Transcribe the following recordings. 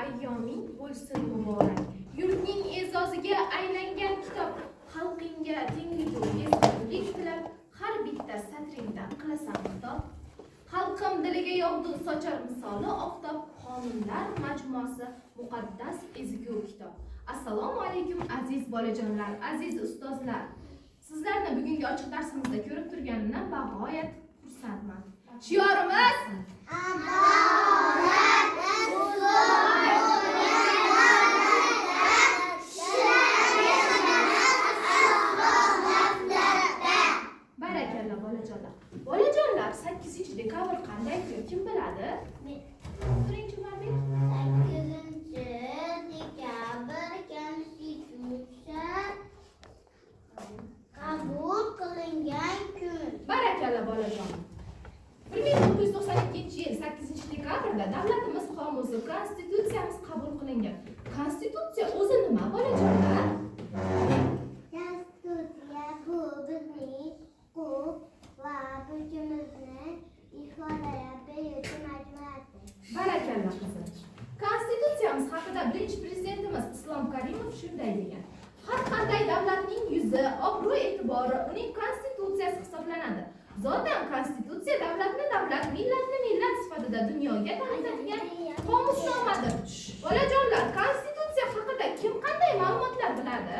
ayyoming bo'lsin muborak. Yurtning e'zoziga aylangan kitob, xalqingga tingligu ezgulik tilab, har bitta satringdan qilasan xitob. Xalqim diliga yog'du sochar misoli oftob, qonunlar majmuasi muqaddas ezgu kitob. Assalomu alaykum aziz bolajonlar, aziz ustozlar. Sizlarni bugungi ochiq darsimizda ko'rib turganimdan bag'oyat xursandman. Shiorimiz barakalla bolajonlar. Bolajonlar 8-dekabr qanday kun kim biladi? Birinchi marta 8-dekabr Konstitutsiya qabul qilingan kun. Barakalla bolajonlar. 1992-yil 8-dekabrda davlatimiz qomusi Konstitutsiyamiz qabul qilingan. Konstitutsiya o'zi nima bolajonlar? Konstitutsiya bu bizning huquq va burchimizni ifodalab beruvchi majmuadir. Barakalla qizim. Konstitutsiyamiz haqida birinchi prezidentimiz Islom Karimov shunday degan: har qanday davlatning yuzi, obro' e'tibori uning konstitutsiyasi hisoblanadi. Zotan konstitutsiya davlatni davlat, millatni millat sifatida dunyoga tanitadigan qomusnomadir. Bolajonlar, konstitutsiya haqida kim qanday ma'lumotlar biladi?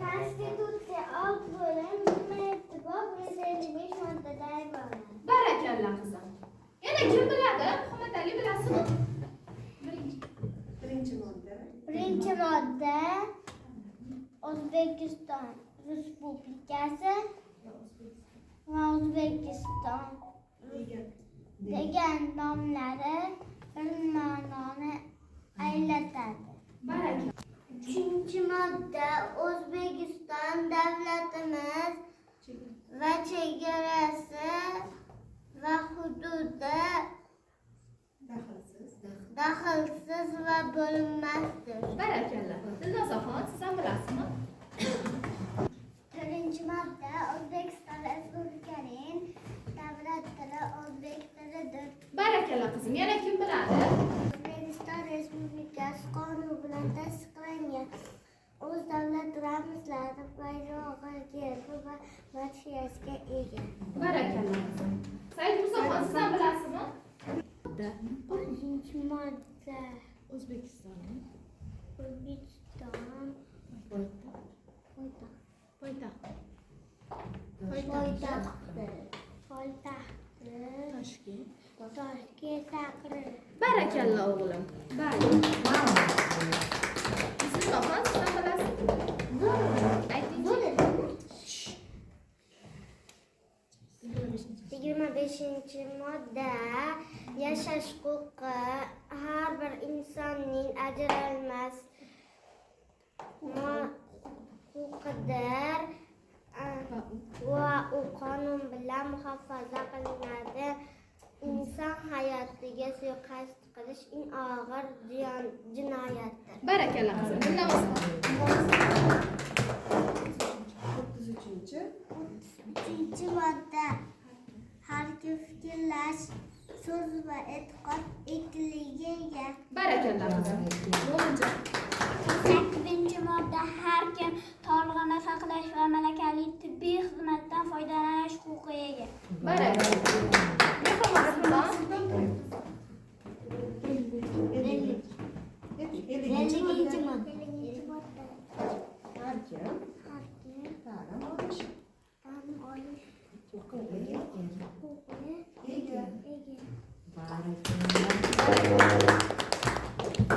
Konstitutsiya 6 bo'lim, 27 bob, 505 moddadan iborat. Barakalla qizim. Yana kim biladi? Muhammad Ali bilasizmi? Birinchi modda O'zbekiston Respublikasi va O'zbekiston degan nomlari bir ma'noni anglatadi. Barakalla. Uchinchi modda O'zbekiston davlatimiz va chegarasi va hududi daxlsiz va bo'linmasdir. Barakalla. Dilnozaxon, siz ham bilasizmi? Birinchi modda O'zbekiston Respublikasining davlat tili o'zbek tilidir. Barakalla qizim. Yana kim biladi? O'zbekiston Respublikasi qonuni bilan tasdiqlangan. O'z davlat ramzlari, bayrog'i, gerbi va madhiyasiga ega. Barakalla qizim. Said Musoxon, siz ham bilasizmi? Birinchi modda O'zbekiston poytaxti. Toshkent. Toshkent. Barakalla o'g'lim. Bali. Musoxon, siz ham bilasizmi? Aytingchi. 25-modda yashash huquqi har bir insonning ajralmas huquqidir va u qonun bilan muhofaza qilinadi. Inson hayotiga suiqasd qilish eng og'ir jinoyatdir. Barakalla qizim. Dinlamiz. 33-modda har kim fikrlash, so'z va e'tiqod erkinligiga ega. Barakalla qizim. 8-modda har kim sog'lig'ini saqlash va malakali tibbiy xizmatdan foydalanish huquqiga ega. Barakalla. Mehribonlar. 50-modda Har kim ta'lim olish huquqiga ega.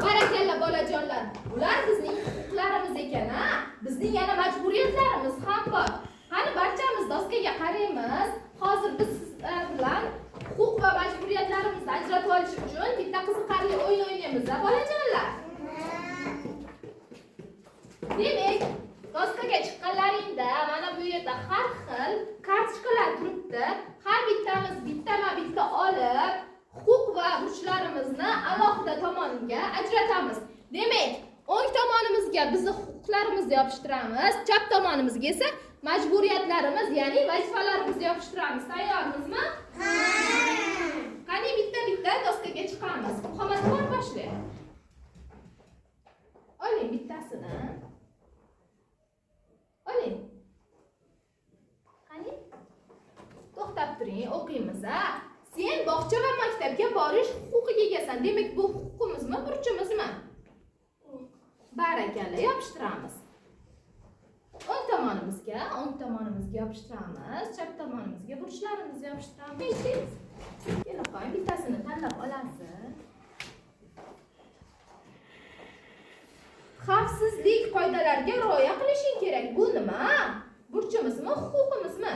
Barakalla bolajonlar. Ular bizning huquqlarimiz ekan, ha? Bizning yana majburiyatlarimiz ham bor. Qani barchamiz doskaga qaraymiz. Hozir biz sizlar bilan huquq va majburiyatlarimizni ajratib olish uchun bitta qiziqarli o'yin o'ynaymiz, bolajonlar. Demak, doskaga chiqqanlaringda mana bu yerda har xil kartochkalar turibdi. Har bittamiz bitta olib, huquq va burchlarimizni alohida tomoniga ajratamiz. Demak, o'ng tomonimizga bizni huquqlarimizni yopishtiramiz, chap tomonimizga esa majburiyatlarimiz, ya'ni vazifalarimizni yopishtiramiz. Tayyormizmi? Ha. Qani bitta doskaga chiqamiz. Muhammad boshlang. Oling bittasini. Oling. Qani? To'xtab turing, o'qiymiz a. Sen bog'cha va maktabga borish huquqiga egasan. Demak, bu huquqimizmi, burchimizmi? Barakalla, yopishtiramiz. O'ng tomonimizga yopishtiramiz, chap tomonimizga burchlarimizni yopishtiramiz. Kelin qo'ying, bittasini tanlab olasiz. Xavfsizlik qoidalariga rioya qilishing kerak. Bu nima? Burchimizmi, huquqimizmi?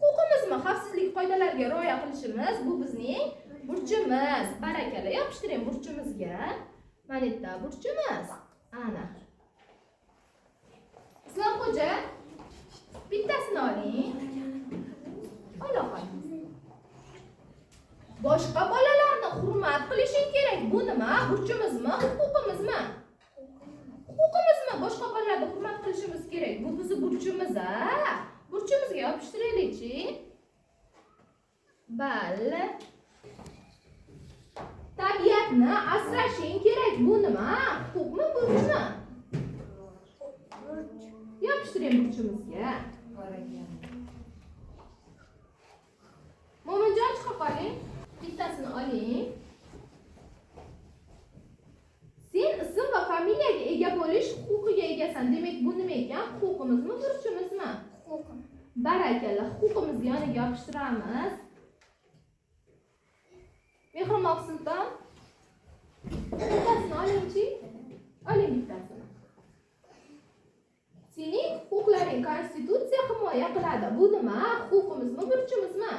Huquqimizmi? Xavfsizlik qoidalariga rioya qilishimiz bu bizning burchimiz. Barakalla, yopishtiring burchimizga. Mana bu yerda burchimiz. Ana. Islomxo'ja, bittasini oling. Ola-qo'y. Boshqa bolalarni hurmat qilishing kerak. Bu nima? Burchimizmi, huquqimizmi? Huquqimizmi? Boshqa bolalarni hurmat qilishimiz kerak. Bu bizning burchimiz, a? Burchimizga yopishtiraylik-chi. Bali. Tabiatni asrashing kerak. Bu nima? Huquqmi, burchmi? Yopishtiring burchimizga. Mo'minjon, chiqib qoling. Bittasini oling. Sen ism va familiyaga ega bo'lish huquqiga egasan. Demak, bu nima ekan? Huquqimizmi, burchimizmi? Huquqim. Barakalla, huquqimizni yoniga yopishtiramiz. Mehrimoq Sulton. Bittasini olingchi. Oling bittasini. Sening huquqlaring Konstitutsiya himoya qiladi. Bu nima? Huquqimizmi, burchimizmi?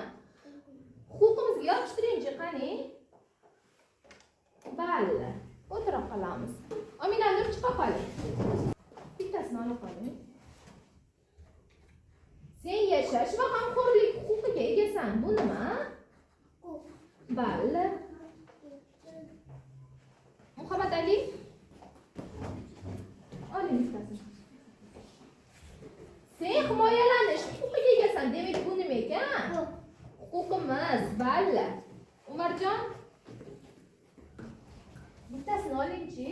Huquqimizga yopishtiringchi, qani? Bali. O'tirib qolamiz. Omina Nur, chiqa qoling. Bittasini olib qoling. Sen yashash va g'amxo'rlik huquqiga egasan. Bu nima? Bali. Muhammad Ali. Oling bittasini. Sen himoyalanish huquqiga egasan. Demak, bu nima ekan? Huquqimiz. Bali. Umarjon. Bittasini olingchi.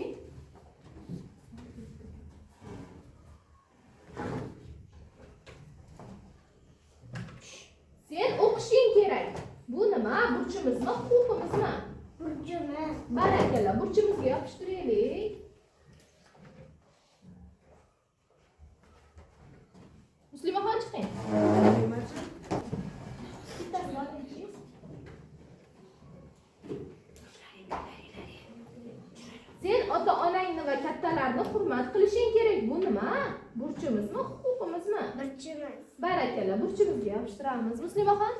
Sen o'qishing kerak. Bu nima? Burchimizmi, huquqimizmi? Burchimiz. Barakalla, burchimizga yopishtiraylik. Muslimaxon, chiqing. Bittasini olingchi. Sen ota-onangni va kattalarni hurmat qilishing kerak. Bu nima? Burchimizmi, huquqimizmi? Burchimiz. Barakalla, burchimizga yopishtiramiz. Muslimaxon.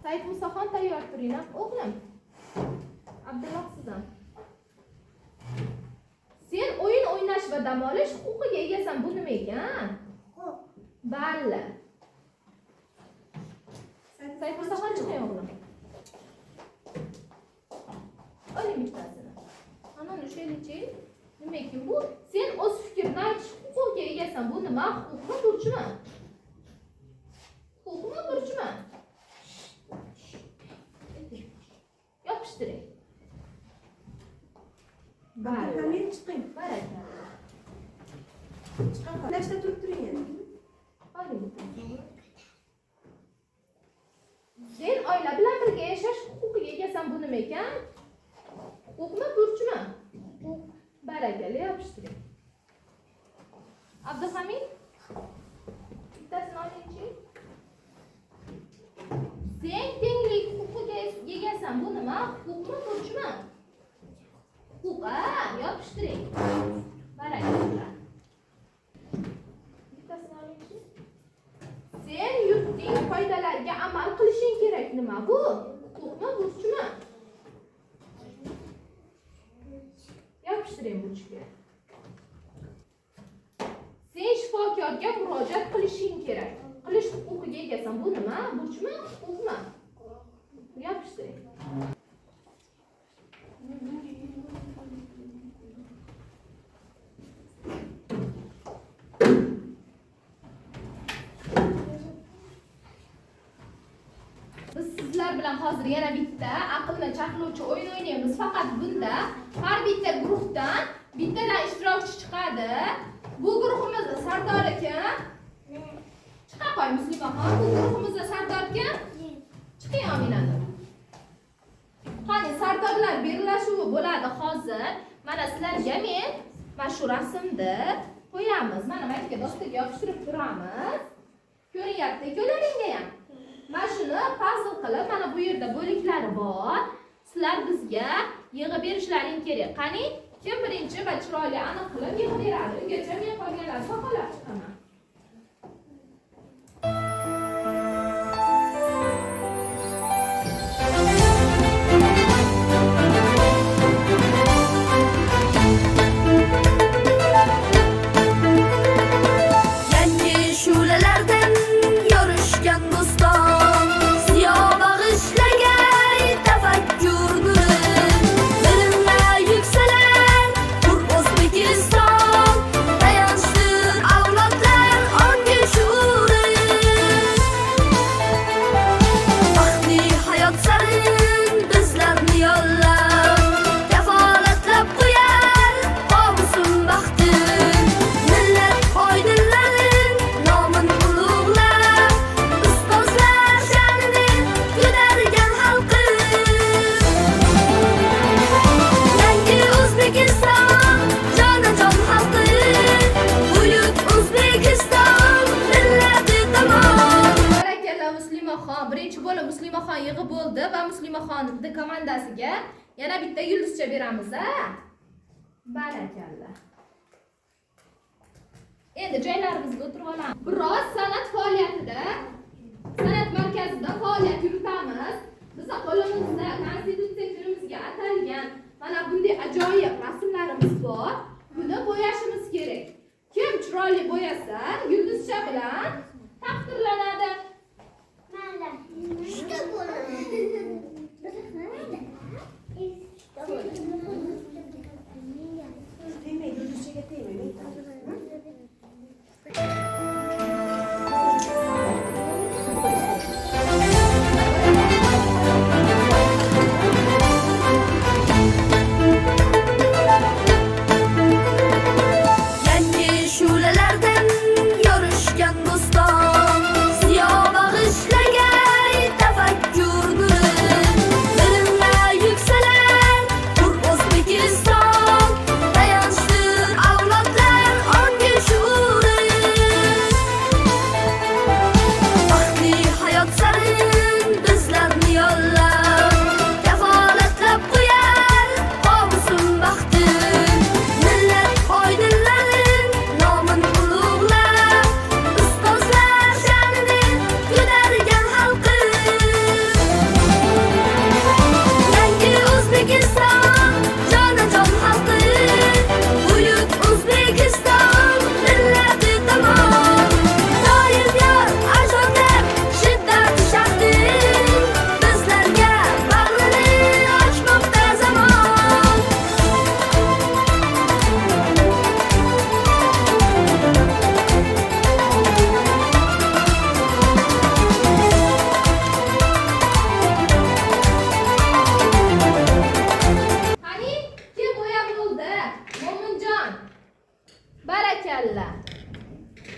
Said Musaxon, tayyor turinglar. O'g'lim. Abdulloh sizdan. Sen o'yin o'ynash va dam olish huquqiga egasan. Bu nima ekan? Huquq. Bali. Said Musaxon, chiqing o'g'lim. Oling bittasini. Ana ushlaylik-chi. Nima ekan bu? Sen o'z fikrini aytish huquqiga egasan. Bu nima? Huquqmi, burchmi? Huquqmi, burchmi? Yopishtiring. Hamid, chiqing. Barakalla. Chiqing. Nashta turib turing endi. Oling. Sen oila bilan birga yashash huquqiga egasan. Bu nima ekan? Huquqmi, burchmi? Huquq. Barakalla, yopishtiring. Abduhamid. Bittasini olingchi. Sen tenglik huquqiga egasan. Bu nima? Huquqmi, burchmi? Huquq, yopishtiring. Barakalla. Bittasini olingchi. Sen yurtning qoidalariga amal qilishing kerak. Nima bu? Huquqmi, burchmi? Yopishtiring burchga. Sen shifokorga murojaat qilishing kerak. Qilish huquqiga egasan. Bu nima? Burchmi, huquqmi? Yopishtiring. Biz sizlar bilan hozir yana bitta aqlni chaqlovchi o'yin o'ynaymiz. Faqat bunda har bitta guruhdan bittadan ishtirokchi chiqadi. Bu guruhimizda Sardor kim? Chiqa qo'y Muslimaxon. Bu guruhimizda Sardor kim? Chiqing Ominaxon. Qani Sardorlar bellashuvi bo'ladi hozir. Mana sizlarga men shu rasmni qo'yamiz. Mana maytga doskaga yopishtirib turamiz. Ko'ryapti, ko'laringga ham. Mana shuni puzzle qilib, mana bu yerda bo'liklari bor. Sizlar bizga yig'ib berishlaring kerak. Qani, kim birinchi va chiroyli aniq qilib yig'ib beradi? Ungacha men qolganlarni soqolab chiqaman. Birinchi bo'lib Muslimaxon yig'ib bo'ldi va Muslimaxonning komandasiga yana bitta yulduzcha beramiz, ha? Barakalla. Endi joylarimizga o'tirib olamiz. Biroz san'at faoliyatida, san'at markazida faoliyat yuritamiz. Bizning qo'limizda konstitutsiya kunimizga atalgan mana bunday ajoyib rasmlarimiz bor. Buni bo'yashimiz kerak. Kim chiroyli bo'yasa, yulduzcha bilan taqdirlanadi. İşte bu. Değmeyin, gözücüğe değmeyin.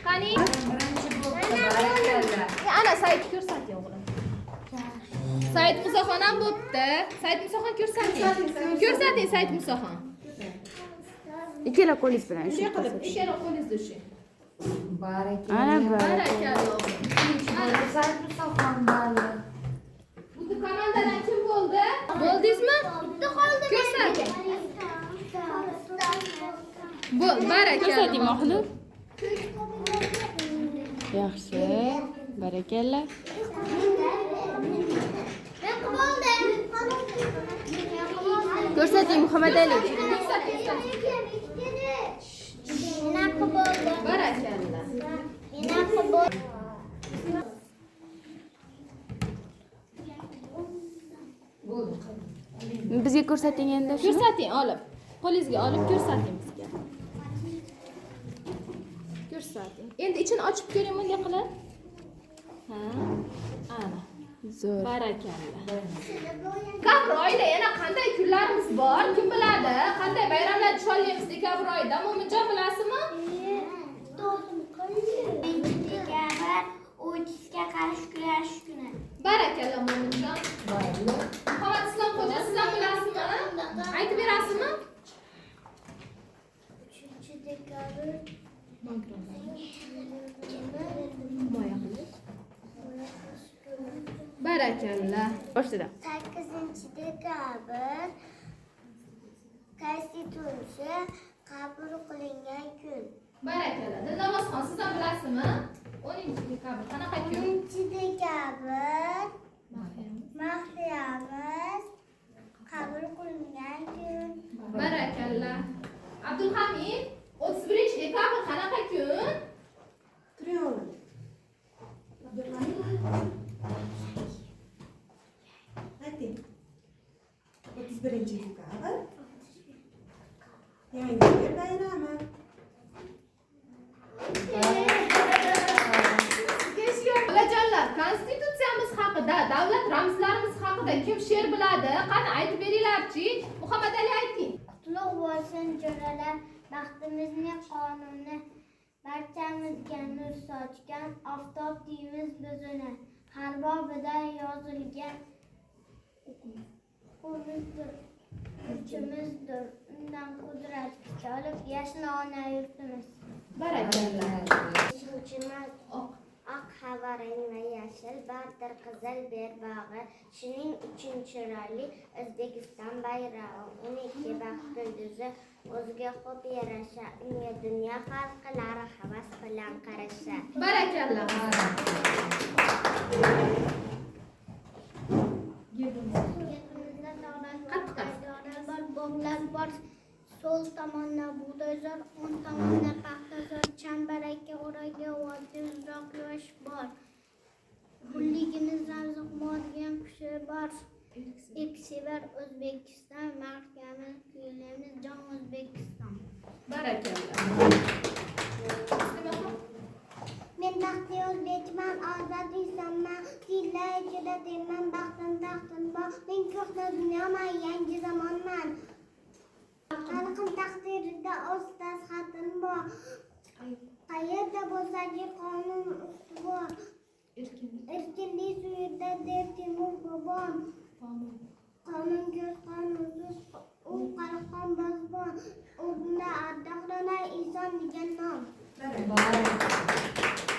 Qani? Ana Said ko'rsating o'g'lim. Said Musaxon ham bo'pti. Said Musaxon ko'rsating. Ko'rsating Said Musaxon. Ikkala qo'lingiz bilan Shunday qilib, ikkala qo'lingizda ushlang. Ana Barakalloh. Said Musaxon bo'ldi. Bu komandadan kim bo'ldi? Bo'ldingizmi? Bitta qoldi. Ko'rsating. Bu barakalloh. ko'rsating mahluq. Yaxshi. Barakalla. Ko'rsating Muhammad Ali. Barakalloh. Bizga ko'rsating endi shuni. Ko'rsating olib. Qo'lingizga olib ko'rsating bizga. Ko'rsating. Endi ichini ochib ko'ring bunday qilib. Ha. Ana. Zo'r. Barakalla. Dekabr oyida yana qanday kunlarimiz bor? Kim biladi? Qanday bayramlar nishonlaymiz dekabr oyida? Mo'minjon bilasizmi? Dekabr o'tishga qarshi kurashish kuni. Barakalla Mo'minjon. Muhammad Islomxo'ja, siz ham bilasizmi? Aytib berasizmi? 3-dekabr Barakalla. Boshida. 8-dekabr Konstitutsiya qabul qilingan kun. Barakalla. Dilnamozxon, siz ham bilasizmi? 10-dekabr qanaqa kun? 10-dekabr Mahriyamiz qabul qilingan kun. Barakalla. Abdulhamid, 31-dekabr qanaqa kun? Turing oğlum. Abdurrahim. Hadi. 31-dekabr. Yangi yil bayrami. Bolajonlar, konstitutsiyamiz haqida, davlat ramzlarimiz haqida kim she'r biladi? Qani aytib beringlar-chi. Muhammad Ali ayting. Qutlug' bo'lsin jo'ralar, baxtimizning qonuni, barchamizga nur sochgan oftob deymiz biz uni. Har bobida yozilgan uchimizdir, undan qudrat kuch olib yashna ona yurtimiz. Barakalla. Uchimiz oq havarang va yashil, bardir qizil berbog'i, shuning uchun chiroyli O'zbekiston bayrog'i, 12 baxt yulduzi o'ziga xo'p yarasha, unga dunyo xalqlari havas bilan qarasha. Barakalla. Bog'lar bor, so'l tomonda bug'doyzor, o'ng tomonda paxtazor, chambarakka o'raga vodiy uzoq yosh bor. Gulligimiz razıq morgan kushi bor. Eksevar O'zbekiston, mahkamiz kuylaymiz jon O'zbekiston. Barakalla. Men baxtli o'zbekman, ozod insonman, tillar ichida deyman, baxtim bor, men ko'hna dunyoman, yangi zamonman. Xalqim taqdirida o'z xatim bor, qayerda bo'lsa-ki qonun ustuvor. Erkinlik suyida der Temur bobom, qonun ko'z qonunsiz, u qalqon bozbon, o'rnida ardoqlanar inson degan nom. Barakalla.